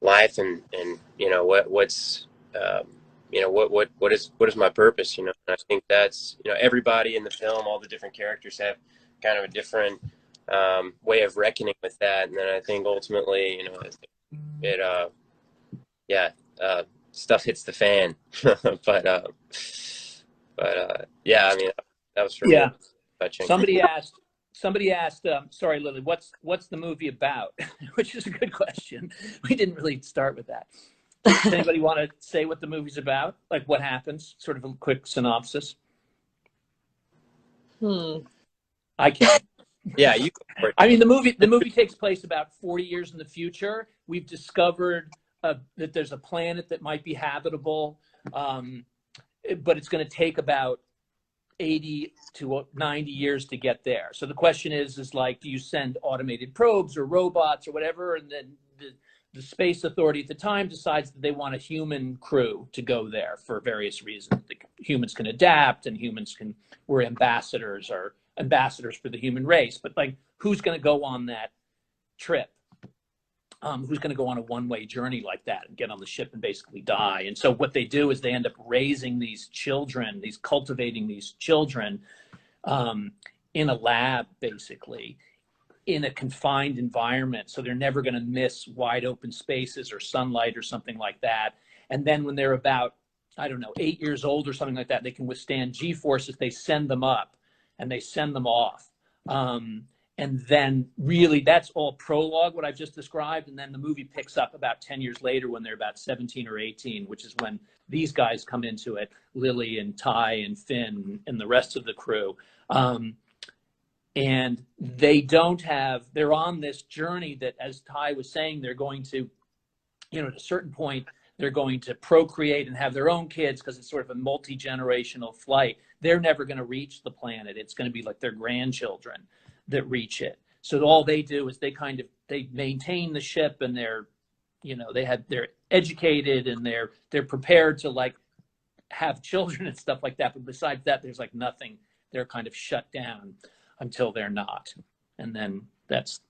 life, and what's what is my purpose, and I think that's, everybody in the film, all the different characters have kind of a different way of reckoning with that. And then I think ultimately, it yeah, stuff hits the fan. but yeah, I mean, that was for me Yeah. touching. Somebody asked. Somebody asked. Sorry, Lily. What's the movie about? Which is a good question. We didn't really start with that. Does anybody want to say what the movie's about? Like what happens? Sort of a quick synopsis. Hmm. I can. Yeah, you go for it. I mean, the movie takes place about 40 years in the future. We've discovered that there's a planet that might be habitable, but it's going to take about 80 to 90 years to get there. So the question is like, do you send automated probes or robots or whatever? And then the space authority at the time decides that they want a human crew to go there for various reasons. The humans can adapt, and we're ambassadors for the human race. But like, who's going to go on that trip? Who's going to go on a one-way journey like that and get on the ship and basically die? And so what they do is they end up raising these children, cultivating these children in a lab, basically, in a confined environment. So they're never going to miss wide open spaces or sunlight or something like that. And then when they're about, I don't know, 8 years old or something like that, they can withstand G-forces. They send them up and they send them off. And then really that's all prologue, what I've just described. And then the movie picks up about 10 years later when they're about 17 or 18, which is when these guys come into it, Lily and Ty and Finn and the rest of the crew. And they're on this journey that, as Ty was saying, they're going to, at a certain point, they're going to procreate and have their own kids because it's sort of a multi-generational flight. They're never going to reach the planet. It's going to be like their grandchildren that reach it. So all they do is they maintain the ship, and they're educated, and they're prepared to like have children and stuff like that. But besides that, there's like nothing. They're kind of shut down until they're not. And then that's